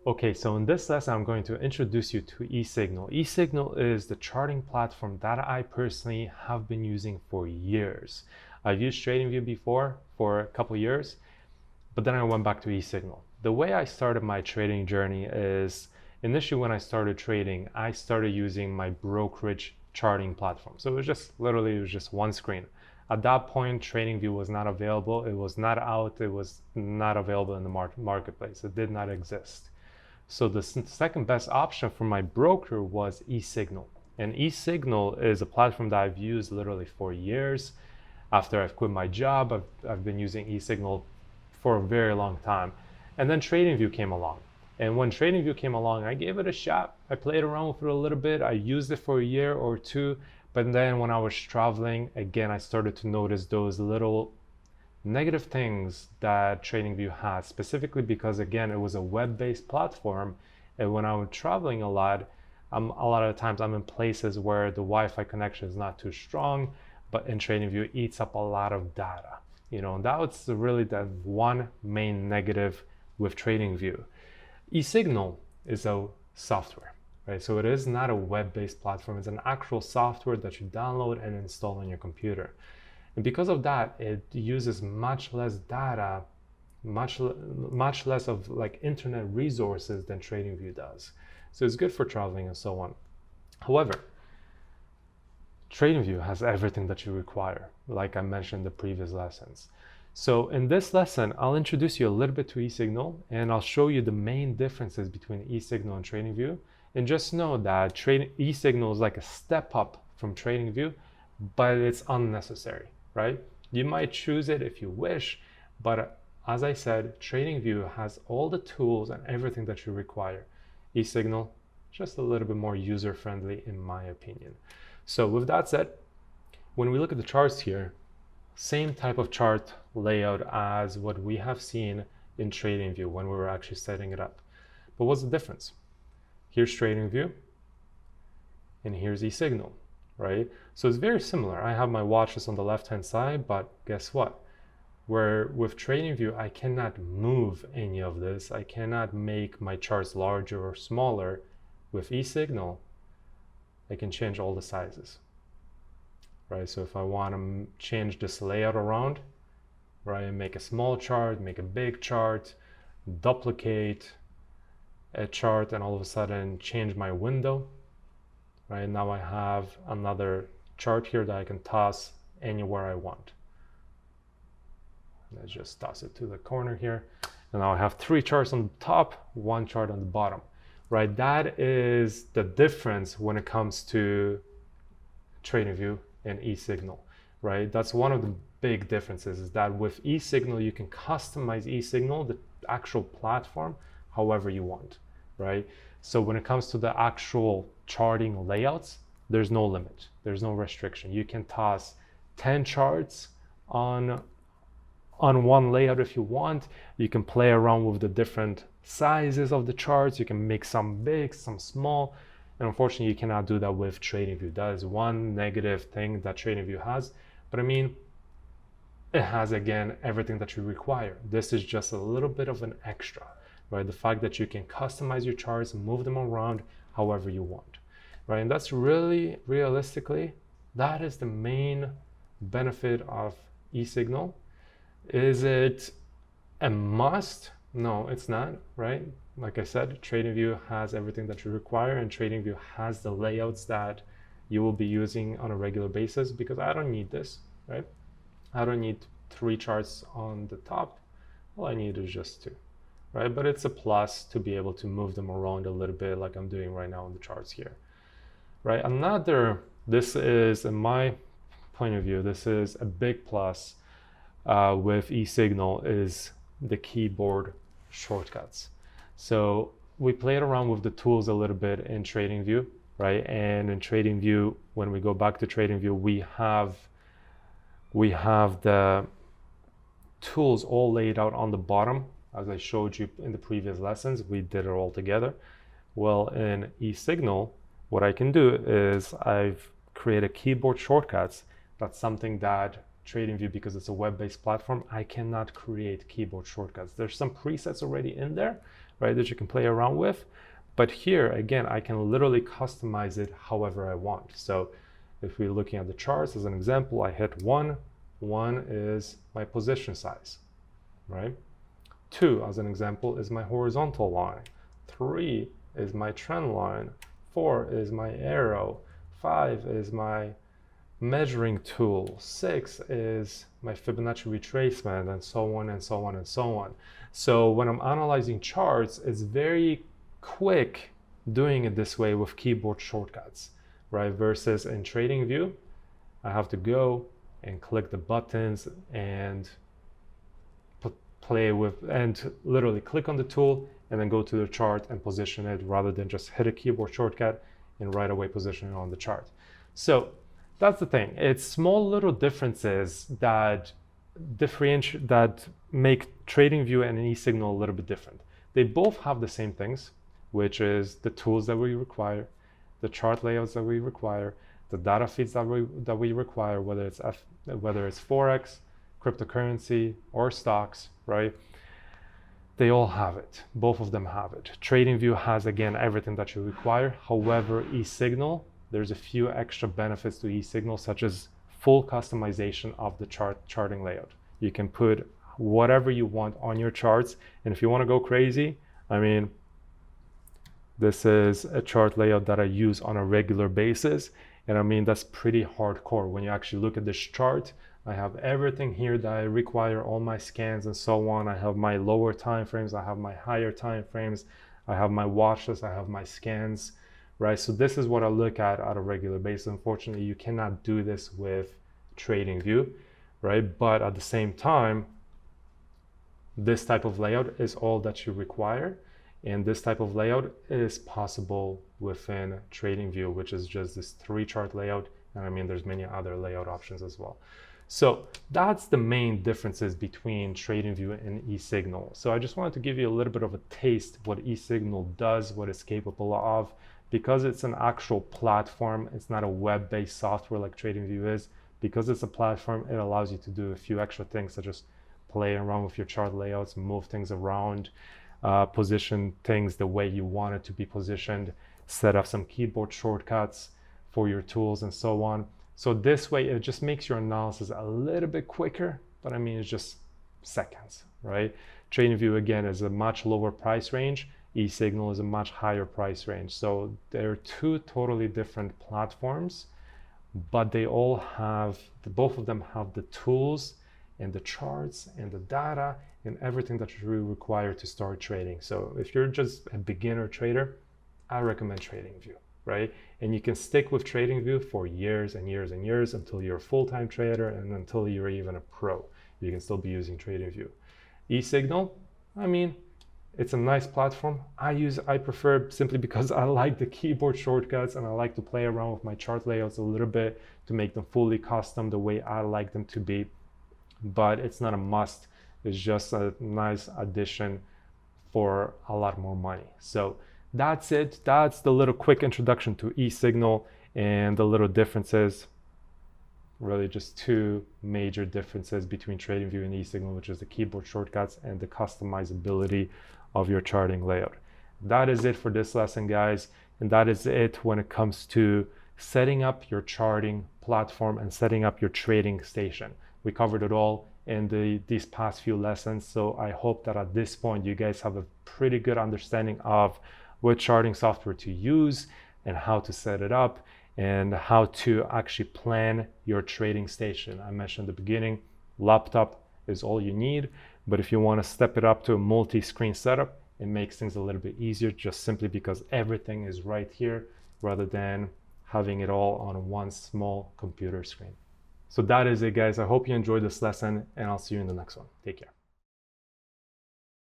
Okay, so in this lesson, I'm going to introduce you to eSignal. eSignal is the charting platform that I personally have been using for years. I've used TradingView before for a couple years, but then I went back to eSignal. The way I started my trading journey is initially when I started trading, I started using my brokerage charting platform. So it was just one screen. At that point, TradingView was not available. It was not out. It was not available in the marketplace. It did not exist. So the second best option for my broker was eSignal. And eSignal is a platform that I've used literally for years. After I've quit my job, I've been using eSignal for a very long time. And then TradingView came along. And when TradingView came along, I gave it a shot. I played around with it a little bit. I used it for a year or two. But then when I was traveling, again, I started to notice those little negative things that TradingView has, specifically because, again, it was a web-based platform. And when I'm traveling a lot of times I'm in places where the Wi-Fi connection is not too strong, but in TradingView it eats up a lot of data. And that's really the one main negative with TradingView. eSignal is a software, right? So it is not a web-based platform. It's an actual software that you download and install on your computer. And because of that, it uses much less data, much less of like internet resources than TradingView does. So it's good for traveling and so on. However, TradingView has everything that you require, like I mentioned in the previous lessons. So in this lesson, I'll introduce you a little bit to eSignal, and I'll show you the main differences between eSignal and TradingView. And just know that eSignal is like a step up from TradingView, but it's unnecessary, right? You might choose it if you wish, but as I said, TradingView has all the tools and everything that you require. eSignal, just a little bit more user-friendly in my opinion. So with that said, when we look at the charts here, same type of chart layout as what we have seen in TradingView when we were actually setting it up. But what's the difference? Here's TradingView, and here's eSignal, right? So it's very similar. I have my watches on the left-hand side, but guess what? Where with TradingView, I cannot move any of this. I cannot make my charts larger or smaller. With eSignal, I can change all the sizes, right? So if I want to change this layout around, right, make a small chart, make a big chart, duplicate a chart, and all of a sudden change my window, right? Now I have another chart here that I can toss anywhere I want. Let's just toss it to the corner here. And now I have 3 charts on the top, 1 chart on the bottom, right? That is the difference when it comes to TradingView and eSignal, right? That's one of the big differences, is that with eSignal, you can customize eSignal, the actual platform, however you want, right? So when it comes to the actual charting layouts, there's no limit. There's no restriction. You can toss 10 charts on one layout if you want. You can play around with the different sizes of the charts. You can make some big, some small. And unfortunately, you cannot do that with TradingView. That is one negative thing that TradingView has. But I mean, it has, again, everything that you require. This is just a little bit of an extra, right? The fact that you can customize your charts and move them around however you want, right? And that's really, realistically, that is the main benefit of eSignal. Is it a must? No, it's not, right? Like I said, TradingView has everything that you require, and TradingView has the layouts that you will be using on a regular basis, because I don't need this, right? I don't need 3 charts on the top. All I need is just 2, right? But it's a plus to be able to move them around a little bit like I'm doing right now on the charts here, right? This is, in my point of view, this is a big plus with eSignal, is the keyboard shortcuts. So we played around with the tools a little bit in TradingView, right? And in TradingView, when we go back to TradingView, we have the tools all laid out on the bottom, as I showed you in the previous lessons. We did it all together. Well, in eSignal, what I can do is I've created keyboard shortcuts. That's something that TradingView, because it's a web-based platform, I cannot create keyboard shortcuts. There's some presets already in there, right, that you can play around with. But here, again, I can literally customize it however I want. So if we're looking at the charts as an example, I hit 1. 1 is my position size, right? 2, as an example, is my horizontal line. 3 is my trend line. 4 is my arrow. 5 is my measuring tool. 6 is my Fibonacci retracement, and so on and so on and so on. So when I'm analyzing charts, it's very quick doing it this way with keyboard shortcuts, right? Versus in TradingView, I have to go and click the buttons and play with, and literally click on the tool and then go to the chart and position it, rather than just hit a keyboard shortcut and right away position it on the chart. So that's the thing. It's small little differences that differentiate, that make TradingView and eSignal a little bit different. They both have the same things, which is the tools that we require, the chart layouts that we require, the data feeds that we require, whether it's Forex, cryptocurrency, or stocks, right? They all have it. Both of them have it. TradingView has, again, everything that you require. However, eSignal, there's a few extra benefits to eSignal, such as full customization of the charting layout. You can put whatever you want on your charts. And if you want to go crazy, I mean, this is a chart layout that I use on a regular basis. And I mean, that's pretty hardcore. When you actually look at this chart, I have everything here that I require, all my scans and so on. I have my lower time frames, I have my higher time frames, I have my watch list, I have my scans, right? So this is what I look at a regular basis. Unfortunately, you cannot do this with TradingView, right? But at the same time, this type of layout is all that you require. And this type of layout is possible within TradingView, which is just this 3-chart layout. And I mean, there's many other layout options as well. So that's the main differences between TradingView and eSignal. So I just wanted to give you a little bit of a taste what eSignal does, what it's capable of. Because it's an actual platform, it's not a web-based software like TradingView is. Because it's a platform, it allows you to do a few extra things, such as play around with your chart layouts, move things around, position things the way you want it to be positioned, set up some keyboard shortcuts for your tools and so on. So this way, it just makes your analysis a little bit quicker, but I mean, it's just seconds, right? TradingView, again, is a much lower price range. eSignal is a much higher price range. So they're two totally different platforms, but they all have, both of them have the tools and the charts and the data and everything that you require to start trading. So if you're just a beginner trader, I recommend TradingView, right? And you can stick with TradingView for years and years and years until you're a full-time trader and until you're even a pro. You can still be using TradingView. eSignal, I mean, it's a nice platform. I prefer simply because I like the keyboard shortcuts and I like to play around with my chart layouts a little bit to make them fully custom the way I like them to be. But it's not a must. It's just a nice addition for a lot more money. So that's it. That's the little quick introduction to eSignal and the little differences. Really just two major differences between TradingView and eSignal, which is the keyboard shortcuts and the customizability of your charting layout. That is it for this lesson, guys. And that is it when it comes to setting up your charting platform and setting up your trading station. We covered it all in these past few lessons. So I hope that at this point, you guys have a pretty good understanding of what charting software to use and how to set it up and how to actually plan your trading station. I mentioned at the beginning, laptop is all you need, but if you want to step it up to a multi-screen setup, it makes things a little bit easier just simply because everything is right here rather than having it all on one small computer screen. So that is it, guys. I hope you enjoyed this lesson and I'll see you in the next one. Take care.